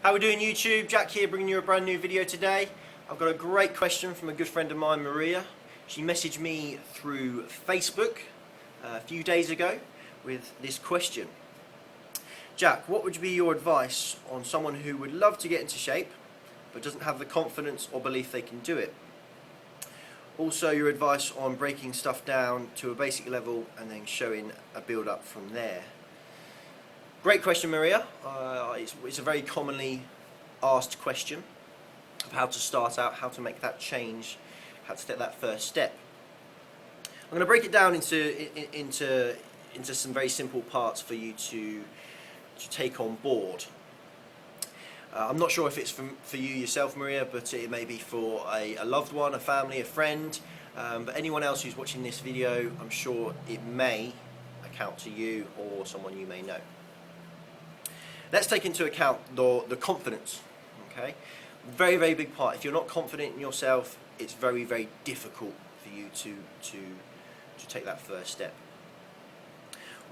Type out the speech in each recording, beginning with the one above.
How we doing, YouTube? Jack here, bringing you a brand new video today. I've got a great question from a good friend of mine, Maria. She messaged me through Facebook a few days ago with this question. Jack, what would be your advice on someone who would love to get into shape but doesn't have the confidence or belief they can do it? Also, your advice on breaking stuff down to a basic level and then showing a build up from there. Great question, Maria. It's a very commonly asked question of how to start out, how to make that change, how to take that first step. I'm going to break it down into some very simple parts for you to take on board. I'm not sure if it's for you yourself, Maria, but it may be for a loved one, a family, a friend, but anyone else who's watching this video, I'm sure it may account to you or someone you may know. Let's take into account the confidence, okay? Very, very big part. If you're not confident in yourself, it's very, very difficult for you to take that first step.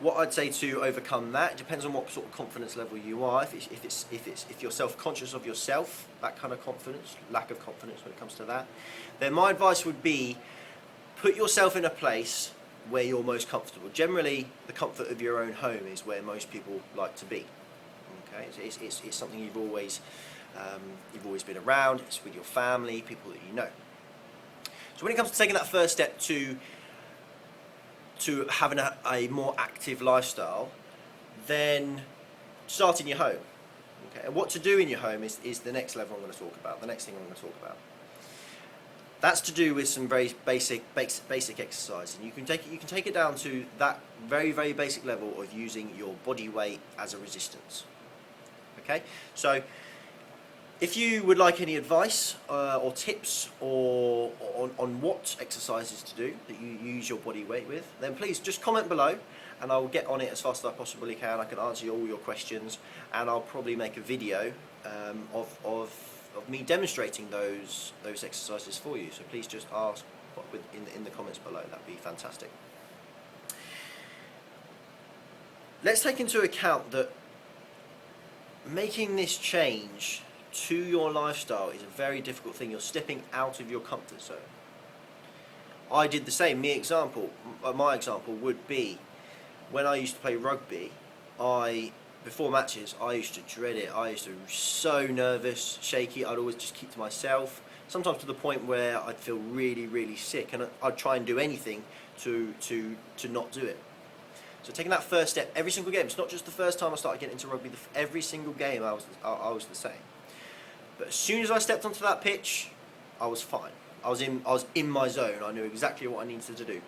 What I'd say to overcome that, it depends on what sort of confidence level you are. If you're self-conscious of yourself, that kind of confidence, lack of confidence when it comes to that, then my advice would be put yourself in a place where you're most comfortable. Generally, the comfort of your own home is where most people like to be. Okay, it's something you've always been around. It's with your family, people that you know. So when it comes to taking that first step to having a more active lifestyle, then start in your home. Okay, and what to do in your home is the next level I'm going to talk about. The next thing I'm going to talk about. That's to do with some very basic exercise, and you can take it down to that very, very basic level of using your body weight as a resistance. Okay, so if you would like any advice or tips or on what exercises to do that you use your body weight with, then please just comment below and I will get on it as fast as I possibly can. I can answer all your questions, and I'll probably make a video of me demonstrating those exercises for you. So please just ask in the comments below. That'd be fantastic. Let's take into account that making this change to your lifestyle is a very difficult thing. You're stepping out of your comfort zone. I did the same. My example would be when I used to play rugby. Before matches, I used to dread it. I used to be so nervous, shaky. I'd always just keep to myself. Sometimes to the point where I'd feel really, really sick, and I'd try and do anything to not do it. So taking that first step every single game. It's not just the first time I started getting into rugby. Every single game I was the same. But as soon as I stepped onto that pitch, I was fine. I was in my zone. I knew exactly what I needed to do.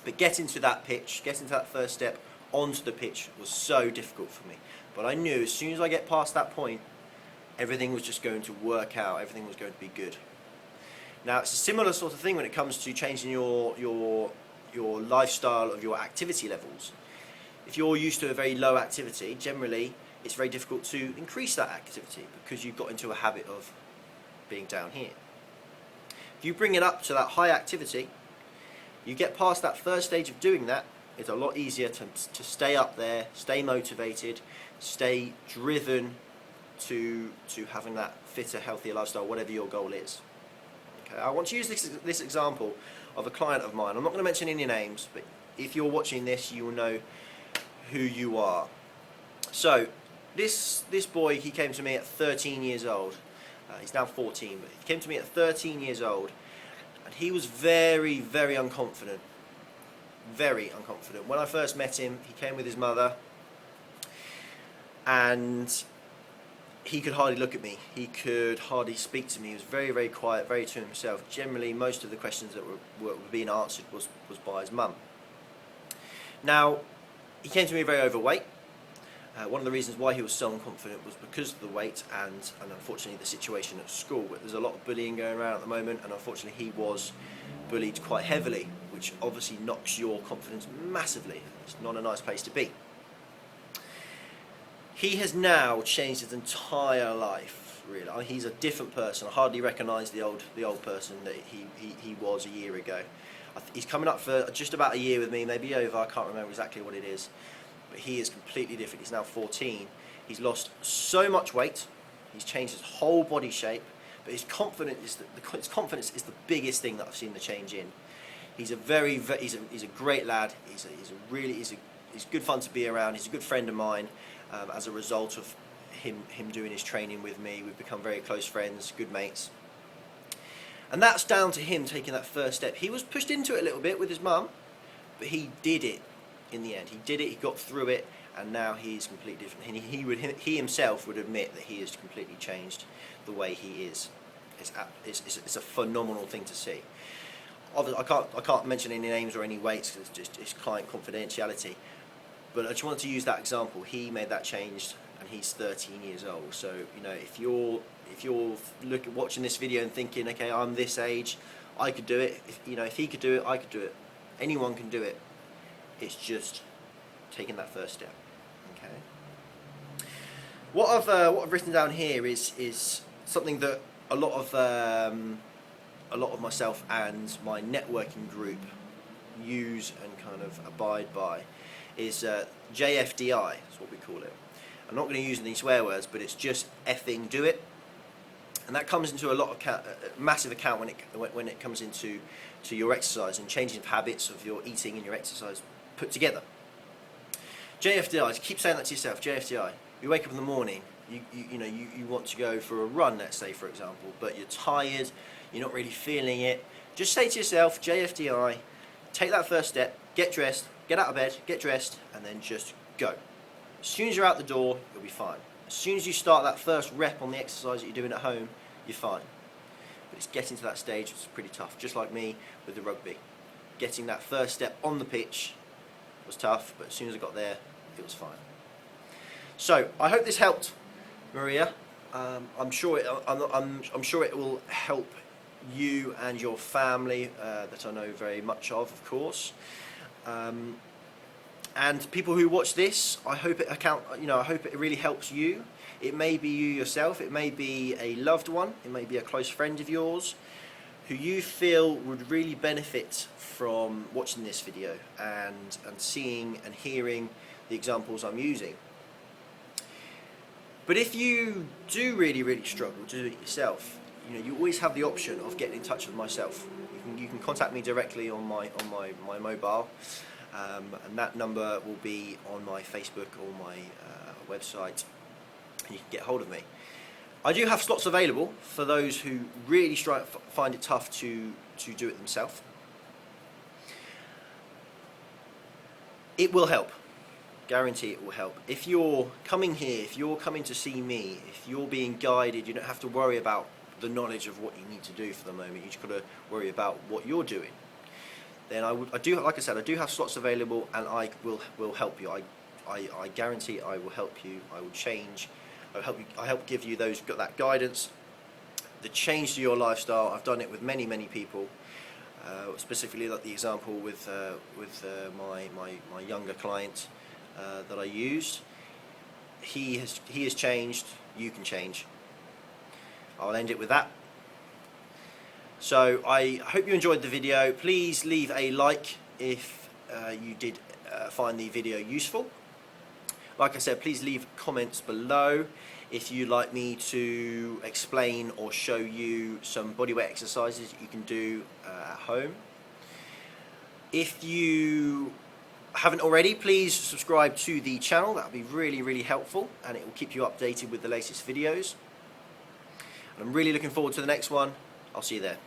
But getting to that pitch, getting to that first step onto the pitch was so difficult for me. But I knew as soon as I get past that point, everything was just going to work out. Everything was going to be good. Now it's a similar sort of thing when it comes to changing your lifestyle of your activity levels. If you're used to a very low activity, generally it's very difficult to increase that activity because you've got into a habit of being down here. If you bring it up to that high activity, you get past that first stage of doing that, it's a lot easier to stay up there, stay motivated, stay driven to having that fitter, healthier lifestyle, whatever your goal is. Okay, I want to use this example of a client of mine. I'm not going to mention any names, but if you're watching this, you will know who you are. So this boy, he came to me at 13 years old. He's now 14, but he came to me at 13 years old, and he was very, very unconfident. Very unconfident. When I first met him, he came with his mother, and he could hardly look at me. He could hardly speak to me. He was very, very quiet, very to himself. Generally, most of the questions that were being answered was by his mum. Now, he came to me very overweight. One of the reasons why he was so unconfident was because of the weight and unfortunately the situation at school. But there's a lot of bullying going around at the moment, and unfortunately he was bullied quite heavily, which obviously knocks your confidence massively. It's not a nice place to be. He has now changed his entire life, really. He's a different person. I hardly recognise the old person that he was a year ago. He's coming up for just about a year with me, maybe over, I can't remember exactly what it is. But he is completely different. He's now 14. He's lost so much weight. He's changed his whole body shape, but his confidence is the biggest thing that I've seen the change in. He's a he's a great lad. He's good fun to be around. He's a good friend of mine. As a result of him doing his training with me, we've become very close friends, good mates. And that's down to him taking that first step. He was pushed into it a little bit with his mum, but he did it in the end. He did it, he got through it, and now he's completely different. He himself would admit that he has completely changed the way he is. It's a phenomenal thing to see. Obviously, I can't mention any names or any weights because it's client confidentiality. But I just wanted to use that example. He made that change, and he's 13 years old. So if you're watching this video and thinking, okay, I'm this age, I could do it. If he could do it, I could do it. Anyone can do it. It's just taking that first step. Okay. What I've written down here is something that a lot of myself and my networking group use and kind of abide by is JFDI. That's what we call it. I'm not going to use any swear words, but it's just effing do it. And that comes into a massive account when it comes into your exercise and changing of habits of your eating and your exercise put together. JFDI, keep saying that to yourself. JFDI. You wake up in the morning, you want to go for a run, let's say, for example, but you're tired, you're not really feeling it. Just say to yourself, JFDI, take that first step, get dressed, get out of bed, get dressed, and then just go. As soon as you're out the door, you'll be fine. As soon as you start that first rep on the exercise that you're doing at home, you're fine. But it's getting to that stage which is pretty tough, just like me with the rugby. Getting that first step on the pitch was tough, but as soon as I got there, it was fine. So I hope this helped, Maria. I'm sure it will help you and your family that I know very much of course. And people who watch this, I hope it really helps you. It may be you yourself, it may be a loved one, it may be a close friend of yours who you feel would really benefit from watching this video and seeing and hearing the examples I'm using. But if you do really struggle to do it yourself, you always have the option of getting in touch with myself. You can contact me directly on my mobile, and that number will be on my Facebook or my website, and you can get hold of me. I do have slots available for those who really find it tough to do it themselves. It will help. Guarantee it will help. If you're coming here, if you're coming to see me, if you're being guided, you don't have to worry about the knowledge of what you need to do for the moment. You just got to worry about what you're doing. Then like I said, I do have slots available, and I will help you. I guarantee I will help you. I will change. I help give you that guidance, the change to your lifestyle. I've done it with many people. Specifically, like the example with my younger client that I used. He has changed. You can change. I'll end it with that. So I hope you enjoyed the video. Please leave a like if you did find the video useful. Like I said, please leave comments below if you'd like me to explain or show you some bodyweight exercises that you can do at home. If you haven't already, please subscribe to the channel. That would be really helpful, and it will keep you updated with the latest videos. And I'm really looking forward to the next one. I'll see you there.